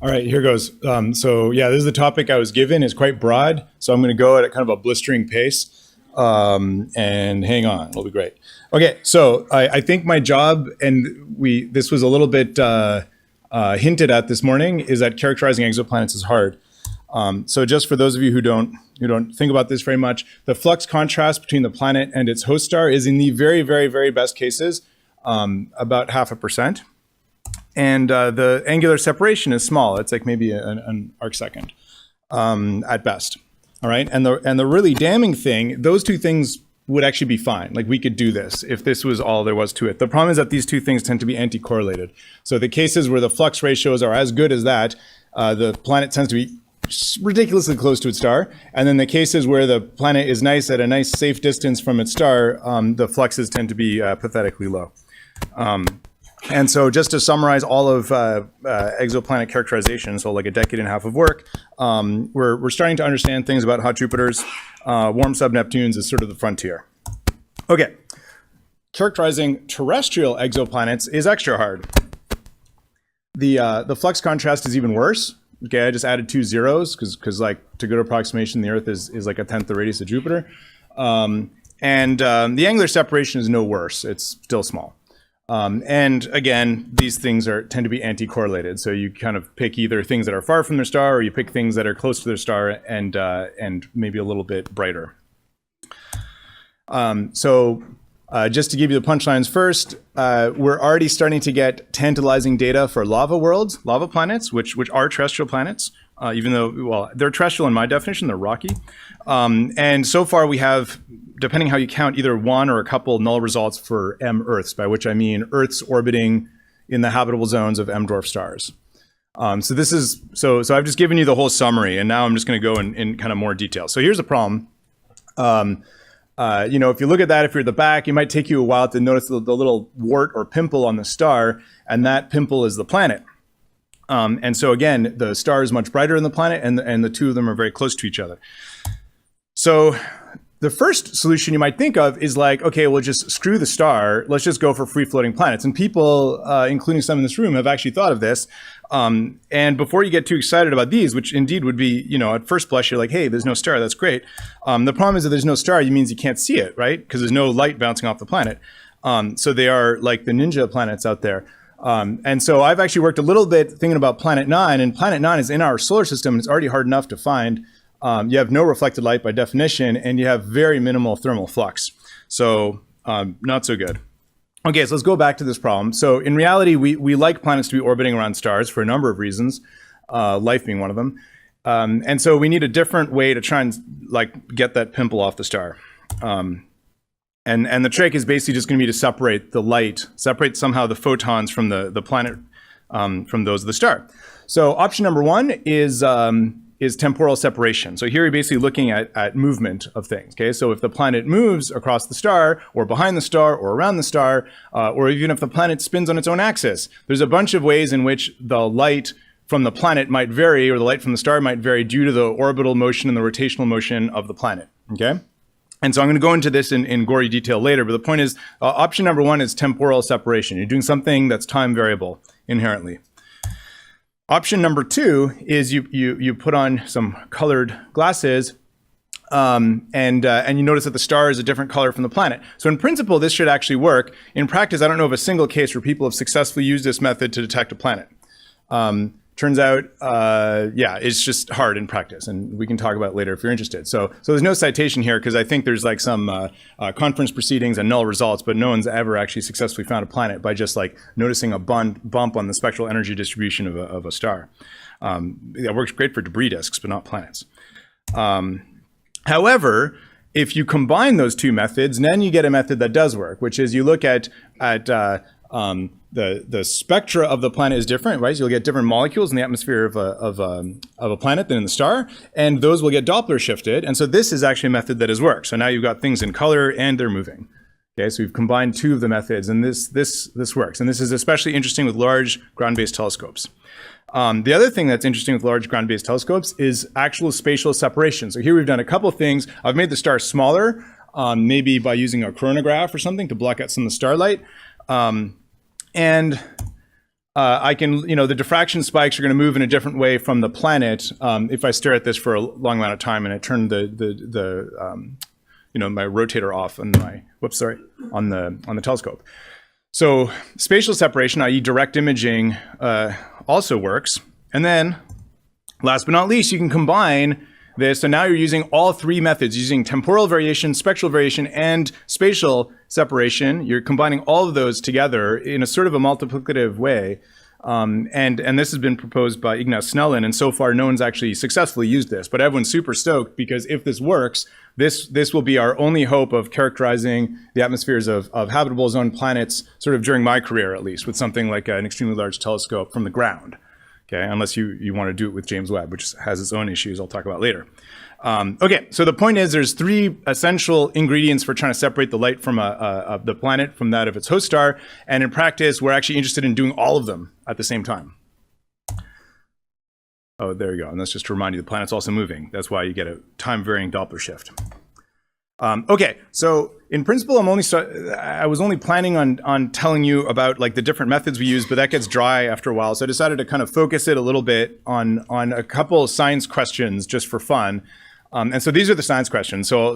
All right, here goes. So yeah, this is the topic I was given. It's quite broad, so I'm going to go at a kind of a blistering pace. And hang on, it'll be great. Okay, so I think my job, and this was a little bit hinted at this morning, is that characterizing exoplanets is hard. So just for those of you who don't think about this very much, the flux contrast between the planet and its host star is in the very, very, very best cases about 0.5%. And the angular separation is small. It's like maybe an arcsecond at best. All right, and the really damning thing, those two things would actually be fine. Like we could do this if this was all there was to it. The problem is that these two things tend to be anti-correlated. So the cases where the flux ratios are as good as that, the planet tends to be ridiculously close to its star. And then the cases where the planet is nice at a nice safe distance from its star, the fluxes tend to be pathetically low. And so just to summarize all of exoplanet characterization, so like a decade and a half of work, we're starting to understand things about hot Jupiters. Warm sub-Neptunes is sort of the frontier. Okay, characterizing terrestrial exoplanets is extra hard. The flux contrast is even worse. Okay, I just added 2 zeros because like to good approximation, the Earth is like 1/10 the radius of Jupiter. The angular separation is no worse. It's still small. And again, these things tend to be anti-correlated. So you kind of pick either things that are far from their star, or you pick things that are close to their star and maybe a little bit brighter. Just to give you the punchlines first, we're already starting to get tantalizing data for lava worlds, lava planets, which are terrestrial planets, even though, well, they're terrestrial in my definition, they're rocky. And so far we have, depending how you count, either one or a couple null results for M Earths, by which I mean Earths orbiting in the habitable zones of M dwarf stars. So I've just given you the whole summary, and now I'm just going to go in kind of more detail. So here's the problem. If you look at that, if you're at the back, it might take you a while to notice the little wart or pimple on the star, and that pimple is the planet. And so again, the star is much brighter than the planet, and the two of them are very close to each other. So the first solution you might think of is like, okay, we'll just screw the star. Let's just go for free-floating planets. And people, including some in this room, have actually thought of this. And before you get too excited about these, which indeed would be, at first blush, you're like, hey, there's no star. That's great. The problem is that there's no star. It means you can't see it, right? Because there's no light bouncing off the planet. So they are like the ninja planets out there. And so I've actually worked a little bit thinking about Planet 9, and Planet 9 is in our solar system, and it's already hard enough to find. You have no reflected light by definition, and you have very minimal thermal flux. So not so good. Okay, so let's go back to this problem. So in reality, we like planets to be orbiting around stars for a number of reasons, life being one of them. And so we need a different way to try and get that pimple off the star. And the trick is basically just going to be to separate the light, separate somehow the photons from the planet from those of the star. So option number one is temporal separation. So here you're basically looking at movement of things. Okay, so if the planet moves across the star, or behind the star, or around the star, or even if the planet spins on its own axis, there's a bunch of ways in which the light from the planet might vary, or the light from the star might vary due to the orbital motion and the rotational motion of the planet. Okay. And so I'm going to go into this in gory detail later, but the point is, option number one is temporal separation. You're doing something that's time variable inherently. Option number two is you put on some colored glasses, and you notice that the star is a different color from the planet. So in principle, this should actually work. In practice, I don't know of a single case where people have successfully used this method to detect a planet. Turns out, it's just hard in practice, and we can talk about it later if you're interested. So there's no citation here because I think there's like some conference proceedings and null results, but no one's ever actually successfully found a planet by just like noticing a bump on the spectral energy distribution of a star. That works great for debris disks, but not planets. However, if you combine those two methods, then you get a method that does work, which is you look at the spectra of the planet is different, right? So you'll get different molecules in the atmosphere of a planet than in the star, and those will get Doppler shifted. And so this is actually a method that has worked. So now you've got things in color and they're moving. Okay, so we've combined two of the methods, and this works. And this is especially interesting with large ground-based telescopes. The other thing that's interesting with large ground-based telescopes is actual spatial separation. So here we've done a couple of things. I've made the star smaller, maybe by using a coronagraph or something to block out some of the starlight. And I can, the diffraction spikes are going to move in a different way from the planet if I stare at this for a long amount of time and I turn my rotator off on on the telescope. So spatial separation, i.e. direct imaging, also works. And then, last but not least, you can combine this. So now you're using all three methods, using temporal variation, spectral variation, and spatial separation. You're combining all of those together in a sort of a multiplicative way. And this has been proposed by Ignaz Snellen, and so far no one's actually successfully used this. But everyone's super stoked because if this works, this will be our only hope of characterizing the atmospheres of habitable zone planets, sort of during my career at least, with something like an extremely large telescope from the ground. Okay, unless you want to do it with James Webb, which has its own issues I'll talk about later. Okay, so the point is there's three essential ingredients for trying to separate the light from the planet from that of its host star. And in practice, we're actually interested in doing all of them at the same time. Oh, there you go. And that's just to remind you, the planet's also moving. That's why you get a time-varying Doppler shift. Okay, so in principle, I was only planning on telling you about like the different methods we use, but that gets dry after a while. So I decided to kind of focus it a little bit on a couple of science questions just for fun. And so these are the science questions. So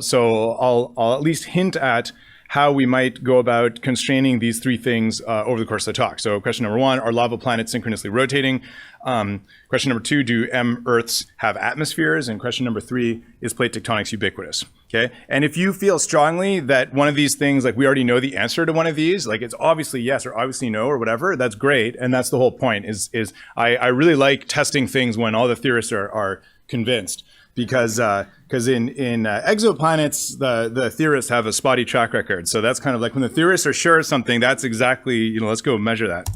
I'll at least hint at how we might go about constraining these three things over the course of the talk. So question number one, are lava planets synchronously rotating? Question number two, do M-Earths have atmospheres? And question number three, is plate tectonics ubiquitous? Okay, and if you feel strongly that one of these things, like we already know the answer to one of these, like it's obviously yes or obviously no or whatever, that's great. And that's the whole point is I really like testing things when all the theorists are convinced. Because in exoplanets, the theorists have a spotty track record. So that's kind of like when the theorists are sure of something, that's exactly, let's go measure that.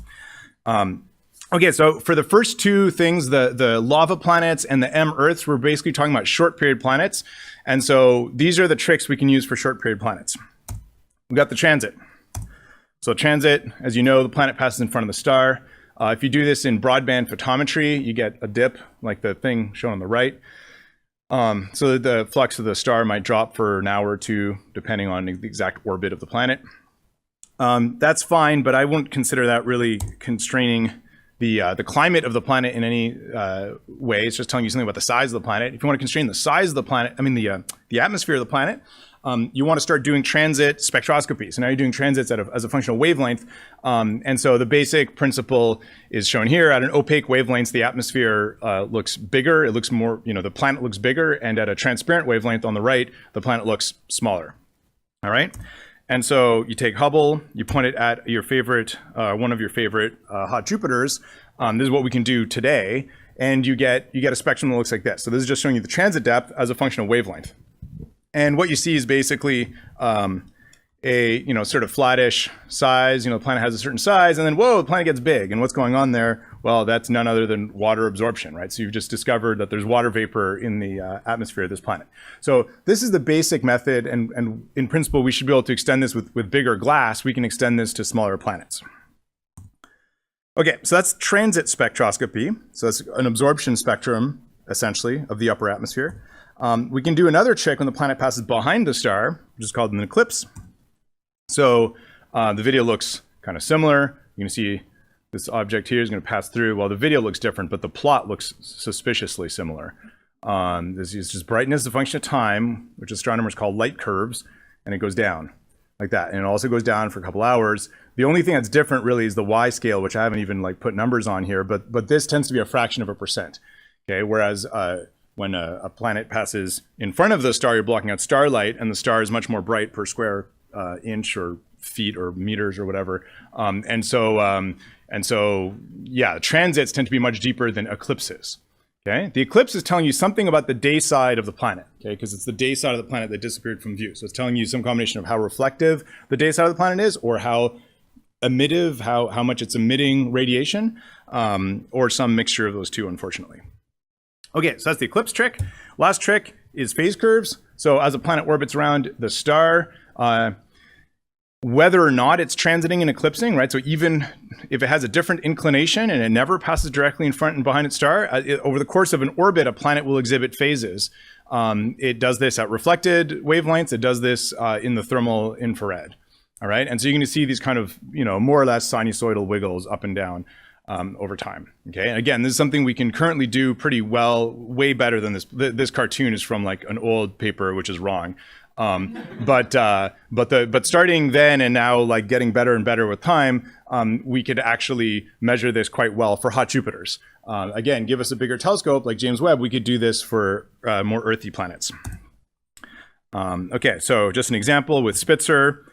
Okay, so for the first two things, the lava planets and the M-Earths, we're basically talking about short period planets. And so these are the tricks we can use for short period planets. We've got the transit. So transit, as you know, the planet passes in front of the star. If you do this in broadband photometry, you get a dip like the thing shown on the right. So the flux of the star might drop for an hour or two, depending on the exact orbit of the planet. That's fine, but I wouldn't consider that really constraining the climate of the planet in any way. It's just telling you something about the size of the planet. If you want to constrain the size of the planet, the atmosphere of the planet, you want to start doing transit spectroscopy. So now you're doing transits as a function of wavelength. And so the basic principle is shown here. At an opaque wavelength, the atmosphere looks bigger. It looks more, the planet looks bigger. And at a transparent wavelength on the right, the planet looks smaller. All right? And so you take Hubble, you point it at your favorite, one of your favorite hot Jupiters. This is what we can do today. And you get a spectrum that looks like this. So this is just showing you the transit depth as a function of wavelength. And what you see is basically a sort of flattish size. The planet has a certain size, and then whoa, the planet gets big. And what's going on there? Well, that's none other than water absorption, right? So you've just discovered that there's water vapor in the atmosphere of this planet. So this is the basic method, and in principle, we should be able to extend this with bigger glass. We can extend this to smaller planets. Okay, so that's transit spectroscopy. So that's an absorption spectrum, essentially, of the upper atmosphere. We can do another trick when the planet passes behind the star, which is called an eclipse. So the video looks kind of similar. You can see this object here is going to pass through. Well, the video looks different, but the plot looks suspiciously similar. This is just brightness as a function of time, which astronomers call light curves, and it goes down like that. And it also goes down for a couple hours. The only thing that's different really is the Y scale, which I haven't even put numbers on here, but this tends to be a fraction of a percent. Okay, whereas when a planet passes in front of the star, you're blocking out starlight, and the star is much more bright per square inch or feet or meters or whatever. And so, yeah, transits tend to be much deeper than eclipses. Okay, the eclipse is telling you something about the day side of the planet. Okay, because it's the day side of the planet that disappeared from view. So it's telling you some combination of how reflective the day side of the planet is, or how emittive, how much it's emitting radiation, or some mixture of those two, unfortunately. Okay, so that's the eclipse trick. Last trick is phase curves. So as a planet orbits around the star, whether or not it's transiting and eclipsing, right? So even if it has a different inclination and it never passes directly in front and behind its star, over the course of an orbit, a planet will exhibit phases. It does this at reflected wavelengths. It does this in the thermal infrared. All right, and so you're going to see these kind of, more or less sinusoidal wiggles up and down. over time. Okay, and again, this is something we can currently do pretty well, way better than this. This cartoon is from like an old paper, which is wrong. But starting then and now, like getting better and better with time, we could actually measure this quite well for hot Jupiters. Again, give us a bigger telescope like James Webb, we could do this for more earthy planets. Okay, so just an example with Spitzer.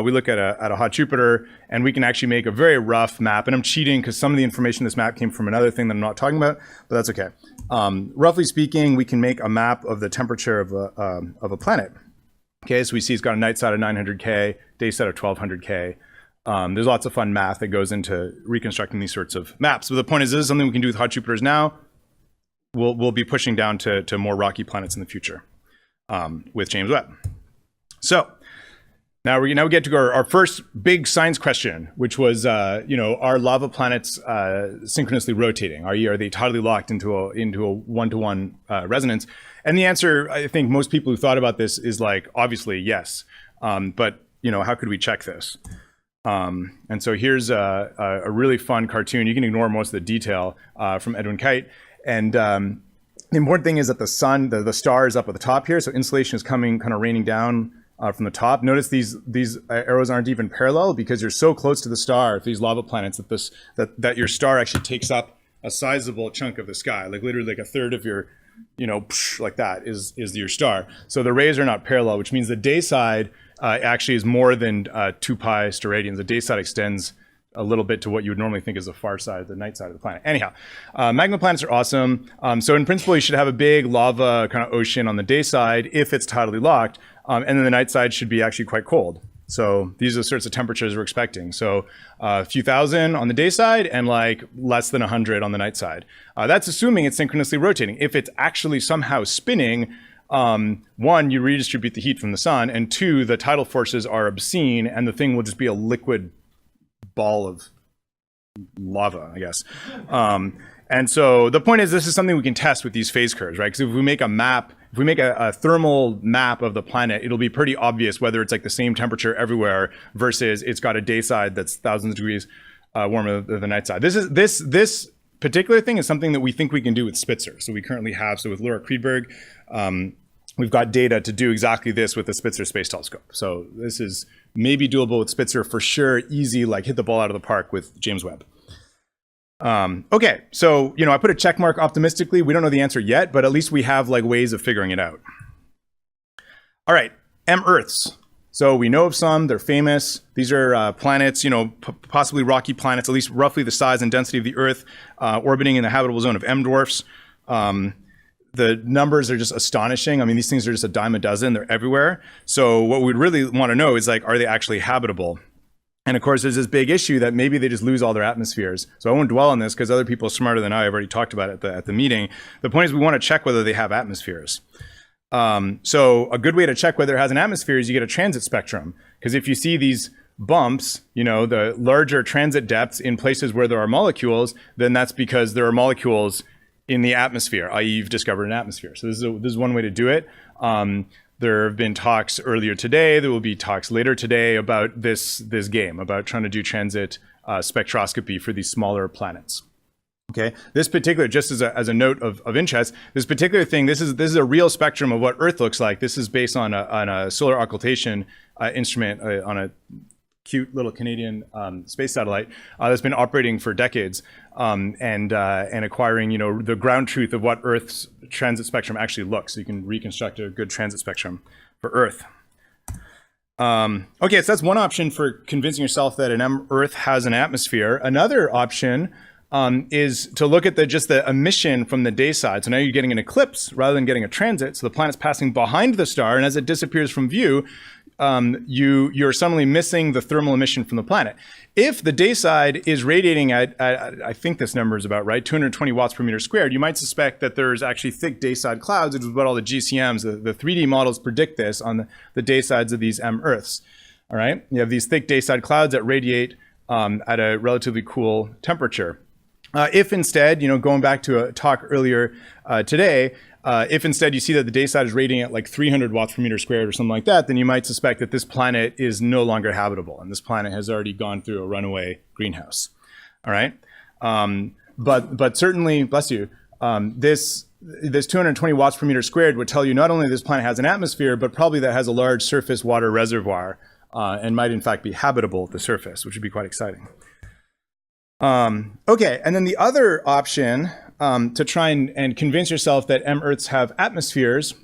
We look at a hot Jupiter, and we can actually make a very rough map. And I'm cheating because some of the information in this map came from another thing that I'm not talking about, but that's okay. Roughly speaking, we can make a map of the temperature of a planet. Okay, so we see it's got a night side of 900K, day side of 1200K. There's lots of fun math that goes into reconstructing these sorts of maps. But the point is, this is something we can do with hot Jupiters now. We'll be pushing down to more rocky planets in the future with James Webb. So now we get to our first big science question, which was, are lava planets synchronously rotating? Are they totally locked into a one-to-one resonance? And the answer, I think most people who thought about this is like, obviously, yes. But how could we check this? And so here's a really fun cartoon. You can ignore most of the detail from Edwin Kite. And the important thing is that the sun, the star is up at the top here. So insolation is coming, kind of raining down from the top. Notice these arrows aren't even parallel because you're so close to the star, these lava planets, that your star actually takes up a sizable chunk of the sky, like literally like a third of your, like that is your star. So the rays are not parallel, which means the day side actually is more than 2 pi steradians. The day side extends a little bit to what you would normally think is the far side, the night side of the planet. Anyhow, magma planets are awesome. So in principle, you should have a big lava kind of ocean on the day side if it's tidally locked. And then the night side should be actually quite cold. So these are the sorts of temperatures we're expecting. So a few thousand on the day side and like less than 100 on the night side. That's assuming it's synchronously rotating. If it's actually somehow spinning, one, you redistribute the heat from the sun, and two, the tidal forces are obscene and the thing will just be a liquid ball of lava, I guess. And so the point is, this is something we can test with these phase curves, right? Because if we make a map, if we make a thermal map of the planet, it'll be pretty obvious whether it's like the same temperature everywhere versus it's got a day side that's thousands of degrees warmer than the night side. This particular thing is something that we think we can do with Spitzer. So we currently have, so with Laura Kriedberg, we've got data to do exactly this with the Spitzer Space Telescope. So this is maybe doable with Spitzer for sure, easy, like hit the ball out of the park with James Webb. Okay, so, I put a check mark optimistically. We don't know the answer yet, but at least we have like ways of figuring it out. All right, M-Earths. So we know of some, they're famous. These are planets, possibly rocky planets, at least roughly the size and density of the Earth, orbiting in the habitable zone of M-dwarfs. The numbers are just astonishing. I mean, these things are just a dime a dozen, they're everywhere. So what we'd really want to know is like, are they actually habitable? And of course, there's this big issue that maybe they just lose all their atmospheres. So I won't dwell on this because other people smarter than I have already talked about it at the meeting. The point is we want to check whether they have atmospheres. So a good way to check whether it has an atmosphere is you get a transit spectrum. Because if you see these bumps, the larger transit depths in places where there are molecules, then that's because there are molecules in the atmosphere, i.e. you've discovered an atmosphere. So this is one way to do it. There have been talks earlier today. There will be talks later today about this game, about trying to do transit spectroscopy for these smaller planets. Okay, this particular, just as a note of interest, this particular thing, this is a real spectrum of what Earth looks like. This is based on a solar occultation instrument on a cute little Canadian space satellite that's been operating for decades and acquiring, the ground truth of what Earth's transit spectrum actually looks. So you can reconstruct a good transit spectrum for Earth. Okay, so that's one option for convincing yourself that an Earth has an atmosphere. Another option is to look at just the emission from the day side. So now you're getting an eclipse rather than getting a transit. So the planet's passing behind the star, and as it disappears from view, you're suddenly missing the thermal emission from the planet. If the day side is radiating at I think this number is about right, 220 watts per meter squared, you might suspect that there's actually thick day side clouds, which is what all the GCMs, the 3D models predict this on the day sides of these M-Earths. All right, you have these thick day side clouds that radiate at a relatively cool temperature. If instead, going back to a talk earlier today, if instead you see that the day side is radiating at like 300 watts per meter squared or something like that, then you might suspect that this planet is no longer habitable, and this planet has already gone through a runaway greenhouse. All right. But certainly, bless you, this 220 watts per meter squared would tell you not only this planet has an atmosphere, but probably that has a large surface water reservoir and might in fact be habitable at the surface, which would be quite exciting. Okay, and then the other option to try and convince yourself that M-Earths have atmospheres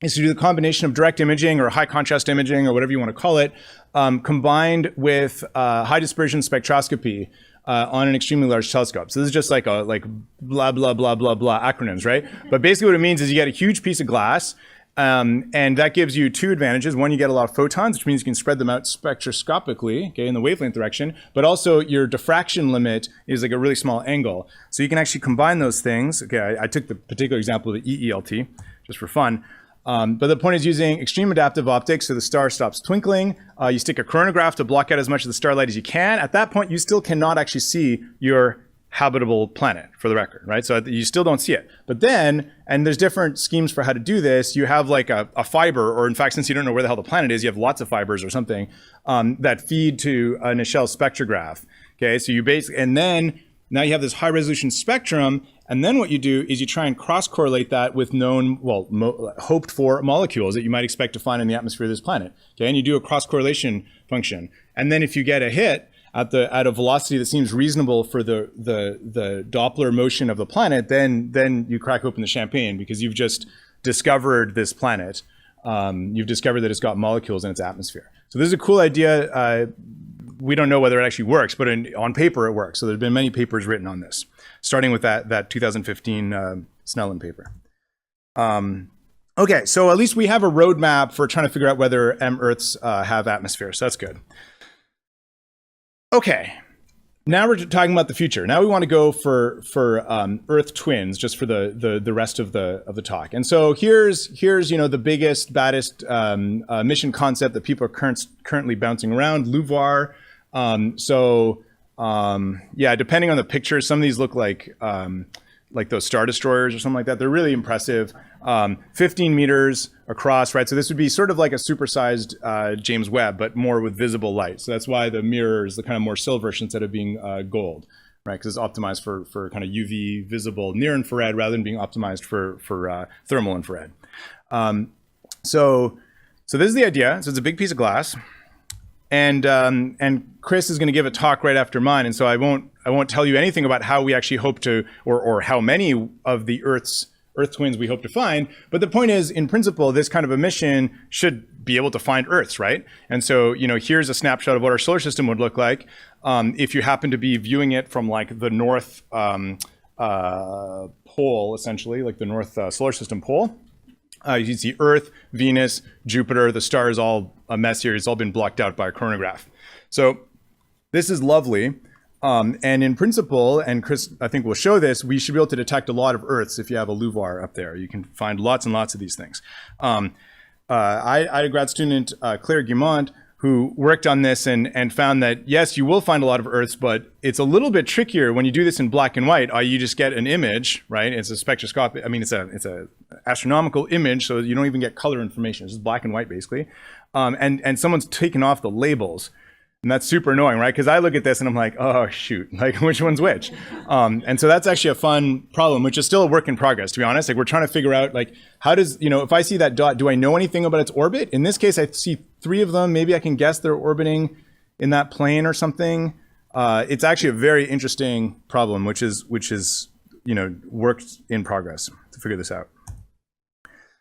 is to do the combination of direct imaging or high contrast imaging or whatever you want to call it, combined with high dispersion spectroscopy on an extremely large telescope. So this is just like blah, blah, blah, blah, blah acronyms, right? But basically what it means is you get a huge piece of glass, and that gives you two advantages. One, you get a lot of photons, which means you can spread them out spectroscopically, okay, in the wavelength direction, but also your diffraction limit is like a really small angle. So you can actually combine those things. Okay, I took the particular example of the EELT just for fun. But the point is using extreme adaptive optics so the star stops twinkling. You stick a coronagraph to block out as much of the starlight as you can. At that point, you still cannot actually see your habitable planet, for the record, right? So you still don't see it. But then, and there's different schemes for how to do this, you have like a fiber, or in fact, since you don't know where the hell the planet is, you have lots of fibers or something that feed to a Nichelle spectrograph. Okay, so you basically, and then now you have this high resolution spectrum, and then what you do is you try and cross-correlate that with known, well, hoped for molecules that you might expect to find in the atmosphere of this planet. Okay, and you do a cross-correlation function. And then if you get a hit at a velocity that seems reasonable for the Doppler motion of the planet, then you crack open the champagne because you've just discovered this planet. You've discovered that it's got molecules in its atmosphere. So this is a cool idea. We don't know whether it actually works, but on paper it works. So there's been many papers written on this, starting with that 2015 Snellen paper. Okay, so at least we have a roadmap for trying to figure out whether M-Earths have atmospheres. So that's good. Okay, now we're talking about the future. Now we want to go for Earth twins, just for the rest of the talk. And so here's the biggest, baddest mission concept that people are currently bouncing around, LUVOIR. Yeah, depending on the picture, some of these look like those Star Destroyers or something like that. They're really impressive. 15 meters across, right? So this would be sort of like a supersized James Webb, but more with visible light. So that's why the mirror is the kind of more silverish instead of being gold, right? Because it's optimized for kind of UV visible near infrared rather than being optimized for thermal infrared. So this is the idea. So it's a big piece of glass. And Chris is going to give a talk right after mine, and so I won't tell you anything about how we actually hope to, or how many of the Earth twins we hope to find. But the point is, in principle, this kind of a mission should be able to find Earths, right? And so here's a snapshot of what our solar system would look like if you happen to be viewing it from like the north pole, essentially, like the north solar system pole. You can see Earth, Venus, Jupiter. The star is all a mess here. It's all been blocked out by a coronagraph. So this is lovely. And in principle, and Chris, I think will show this, we should be able to detect a lot of Earths if you have a LUVOIR up there. You can find lots and lots of these things. I had a grad student, Claire Guimont, who worked on this and found that, yes, you will find a lot of Earths, but it's a little bit trickier when you do this in black and white. You just get an image, right? It's a spectroscopic, I mean, it's a astronomical image, so you don't even get color information. It's just black and white, basically. And someone's taken off the labels. And that's super annoying, right? Because I look at this and I'm like, oh, shoot, like which one's which? And so that's actually a fun problem, which is still a work in progress, to be honest. Like we're trying to figure out, like, how does, if I see that dot, do I know anything about its orbit? In this case, I see 3 of them. Maybe I can guess they're orbiting in that plane or something. It's actually a very interesting problem, which is work in progress to figure this out.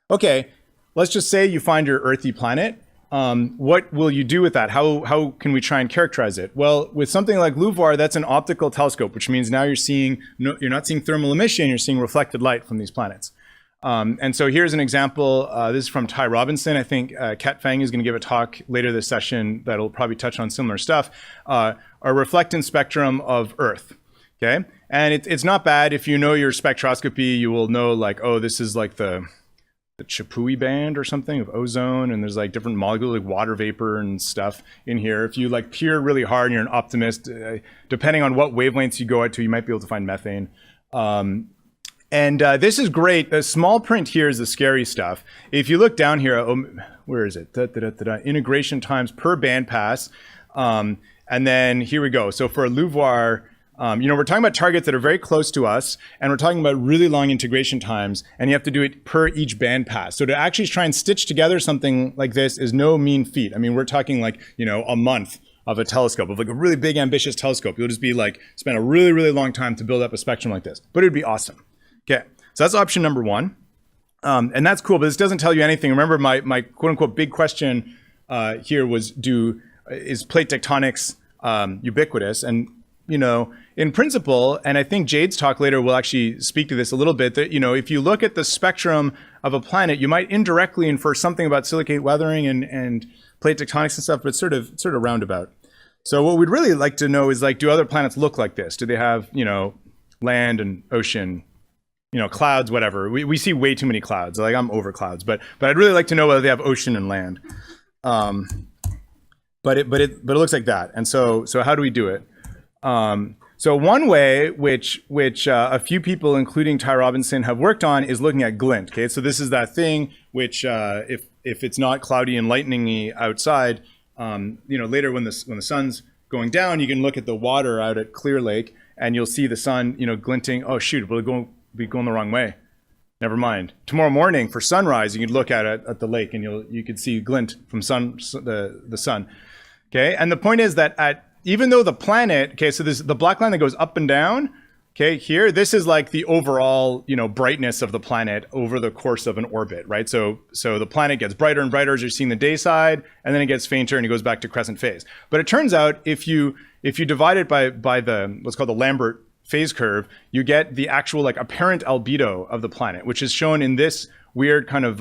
Okay, let's just say you find your earthy planet. What will you do with that? How can we try and characterize it? Well, with something like LUVOIR, that's an optical telescope, which means now you're not seeing thermal emission, you're seeing reflected light from these planets. And so here's an example. This is from Ty Robinson. I think Kat Fang is going to give a talk later this session that'll probably touch on similar stuff. A reflectance spectrum of Earth. Okay, and it's not bad. If you know your spectroscopy, you will know like, oh, this is like the Chapui band or something of ozone, and there's like different molecules like water vapor and stuff in here. If you like peer really hard and you're an optimist, depending on what wavelengths you go out to, you might be able to find methane. This is great. The small print here is the scary stuff. If you look down here, where is it? Integration times per bandpass. And then here we go. So for a LUVOIR, We're talking about targets that are very close to us, and we're talking about really long integration times, and you have to do it per each band pass. So to actually try and stitch together something like this is no mean feat. I mean, we're talking like, a month of a telescope, of like a really big, ambitious telescope. You'll just be like, spend a really, really long time to build up a spectrum like this, but it'd be awesome. Okay, so that's option number one. And that's cool, but this doesn't tell you anything. Remember, my quote unquote big question here was, is plate tectonics ubiquitous? And in principle, and I think Jade's talk later will actually speak to this a little bit, that, if you look at the spectrum of a planet, you might indirectly infer something about silicate weathering and plate tectonics and stuff, but sort of roundabout. So what we'd really like to know is, like, do other planets look like this? Do they have, land and ocean, clouds, whatever? We see way too many clouds. Like, I'm over clouds, but I'd really like to know whether they have ocean and land. But it looks like that. And so how do we do it? So one way which a few people, including Ty Robinson, have worked on is looking at glint. Okay, so this is that thing which, if it's not cloudy and lightningy outside, later when the sun's going down, you can look at the water out at Clear Lake, and you'll see the sun, glinting. Oh shoot, we'll be going the wrong way. Never mind. Tomorrow morning for sunrise, you can look at the lake, and you could see glint from the sun. Okay, and the point is that even though the planet, okay, so there's the black line that goes up and down, okay, here, this is like the overall, brightness of the planet over the course of an orbit, right? So the planet gets brighter and brighter as you're seeing the day side, and then it gets fainter and it goes back to crescent phase. But it turns out if you divide it by the, what's called the Lambert phase curve, you get the actual like apparent albedo of the planet, which is shown in this weird kind of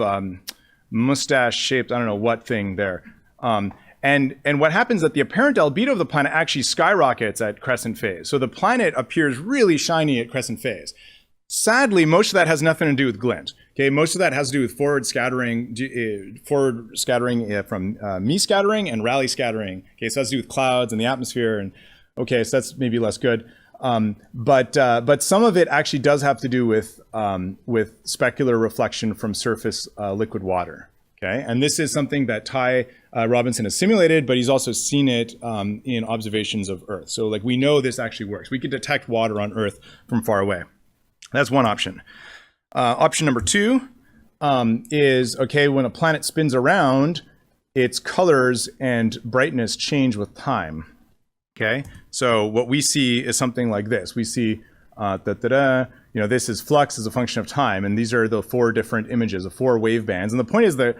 mustache shaped, I don't know what thing there. And what happens is that the apparent albedo of the planet actually skyrockets at crescent phase. So the planet appears really shiny at crescent phase. Sadly, most of that has nothing to do with glint. Okay, most of that has to do with forward scattering from Mie scattering and Rayleigh scattering. Okay, so that's to do with clouds and the atmosphere. And okay, so that's maybe less good. But some of it actually does have to do with specular reflection from surface liquid water. Okay, and this is something that Ty Robinson has simulated, but he's also seen it in observations of Earth. So like we know this actually works. We can detect water on Earth from far away. That's one option. Option number two is, okay, when a planet spins around, its colors and brightness change with time. Okay, so what we see is something like this. We see this is flux as a function of time, and these are the four different images, the four wave bands. And the point is that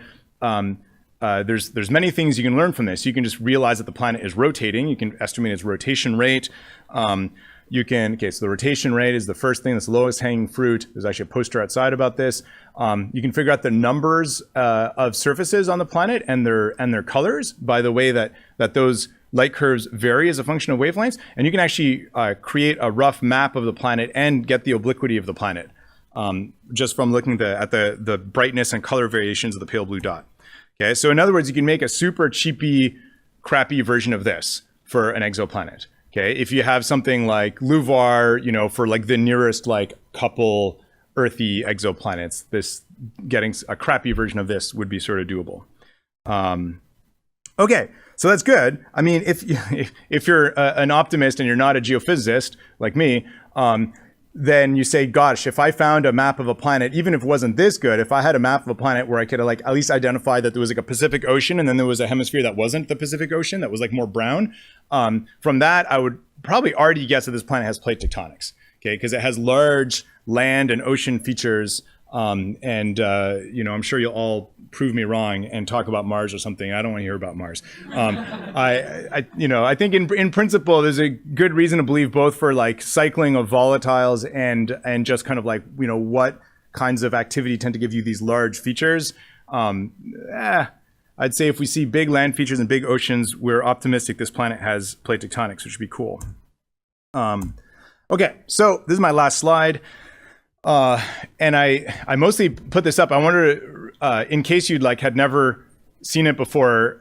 there's many things you can learn from this. You can just realize that the planet is rotating. You can estimate its rotation rate. So the rotation rate is the first thing, that's the lowest hanging fruit. There's actually a poster outside about this. You can figure out the numbers of surfaces on the planet and their colors by the way that those light curves vary as a function of wavelengths, and you can actually create a rough map of the planet and get the obliquity of the planet just from looking at the brightness and color variations of the pale blue dot. Okay, so in other words, you can make a super cheapy, crappy version of this for an exoplanet. Okay, if you have something like LUVOIR, for like the nearest like couple earthy exoplanets, this getting a crappy version of this would be sort of doable. Okay. So that's good. I mean, if you're an optimist and you're not a geophysicist like me, then you say, gosh, if I found a map of a planet, even if it wasn't this good, if I had a map of a planet where I could like at least identify that there was like a Pacific Ocean and then there was a hemisphere that wasn't the Pacific Ocean, that was like more brown, from that I would probably already guess that this planet has plate tectonics, okay, because it has large land and ocean features. I'm sure you'll all prove me wrong and talk about Mars or something. I don't want to hear about Mars. I think in principle, there's a good reason to believe both for like cycling of volatiles and just kind of like, what kinds of activity tend to give you these large features. I'd say if we see big land features and big oceans, we're optimistic this planet has plate tectonics, which would be cool. Okay, so this is my last slide. And I mostly put this up. I wonder, in case you'd had never seen it before,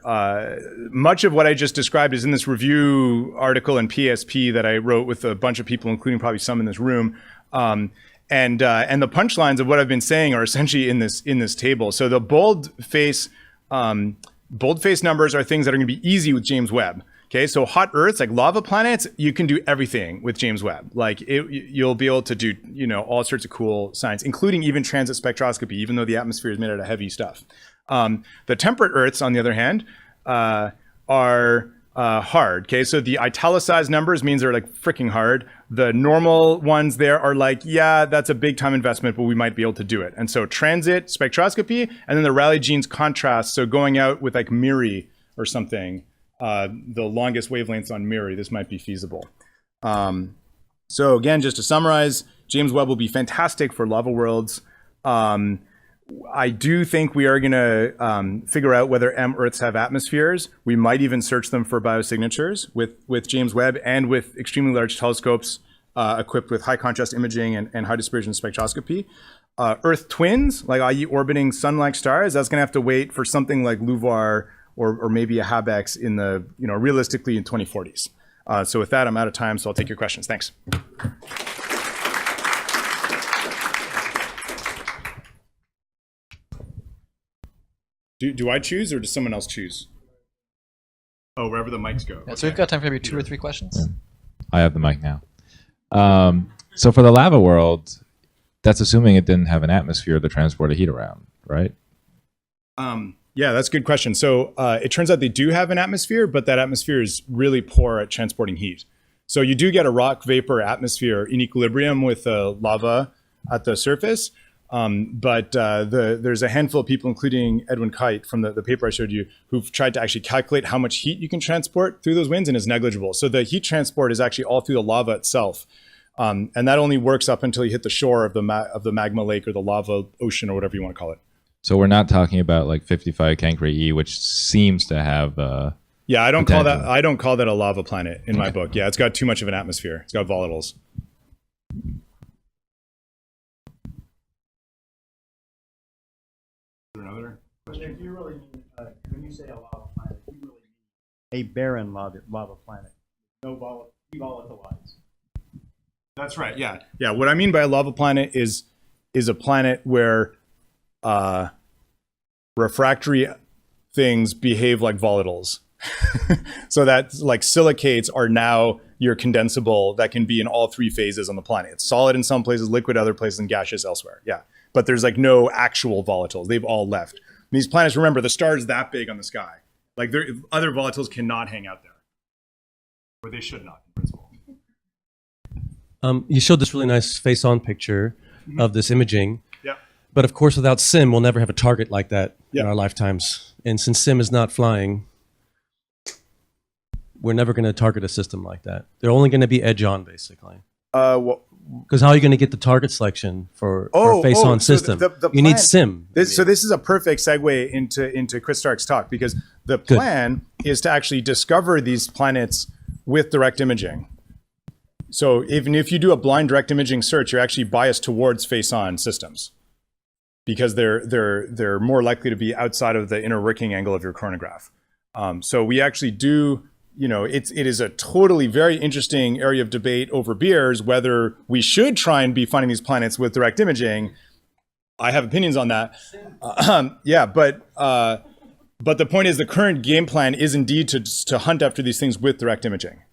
much of what I just described is in this review article in PSP that I wrote with a bunch of people, including probably some in this room. And the punchlines of what I've been saying are essentially in this table. So the bold face numbers are things that are going to be easy with James Webb. Okay, so hot Earths, like lava planets, you can do everything with James Webb. Like you'll be able to do, all sorts of cool science, including even transit spectroscopy, even though the atmosphere is made out of heavy stuff. The temperate Earths, on the other hand, are hard. Okay, so the italicized numbers means they're like freaking hard. The normal ones there are like, yeah, that's a big time investment, but we might be able to do it. And so transit spectroscopy, and then the Rayleigh-Jeans contrast. So going out with like MIRI or something, the longest wavelengths on MIRI, this might be feasible. So again, just to summarize, James Webb will be fantastic for lava worlds. I do think we are going to figure out whether M-Earths have atmospheres. We might even search them for biosignatures with James Webb and with extremely large telescopes equipped with high contrast imaging and high dispersion spectroscopy. Earth twins, like i.e. orbiting sun-like stars, that's going to have to wait for something like LUVOIR or maybe a HABEX in the, realistically in 2040s. So with that, I'm out of time, so I'll take your questions. Thanks. Do I choose or does someone else choose? Oh, wherever the mics go. Yeah, okay. So we've got time for maybe 2 or 3 questions. I have the mic now. So for the lava world, that's assuming it didn't have an atmosphere to transport a heat around, right? Yeah, that's a good question. So it turns out they do have an atmosphere, but that atmosphere is really poor at transporting heat. So you do get a rock vapor atmosphere in equilibrium with lava at the surface. But there's a handful of people, including Edwin Kite from the paper I showed you, who've tried to actually calculate how much heat you can transport through those winds, and it's negligible. So the heat transport is actually all through the lava itself. And that only works up until you hit the shore of the magma lake or the lava ocean or whatever you want to call it. So we're not talking about like 55 Cancri E, which seems to have yeah, I don't call that a lava planet in my book. Yeah, it's got too much of an atmosphere. It's got volatiles. Another question? If you really mean, when you say a lava planet, you really mean a barren lava planet, no devolatilized. That's right. Yeah, yeah. What I mean by a lava planet is a planet where refractory things behave like volatiles. So that like silicates are now your condensable that can be in all 3 phases on the planet. It's solid in some places, liquid other places, and gaseous elsewhere. Yeah. But there's like no actual volatiles. They've all left. And these planets, remember, the star is that big on the sky. Like other volatiles cannot hang out there. Or they should not, in principle. You showed this really nice face-on picture of this imaging. Yeah. But of course, without SIM, we'll never have a target like that yeah. in our lifetimes. And since SIM is not flying, we're never going to target a system like that. They're only going to be edge-on, basically. Because how are you going to get the target selection for a face-on system? You need SIM. So this is a perfect segue into Chris Stark's talk, because the plan is to actually discover these planets with direct imaging. So even if you do a blind direct imaging search, you're actually biased towards face-on systems because they're more likely to be outside of the inner working angle of your coronagraph. So we actually do. It is a totally very interesting area of debate over beers, whether we should try and be finding these planets with direct imaging. I have opinions on that. Yeah, but the point is the current game plan is indeed to hunt after these things with direct imaging.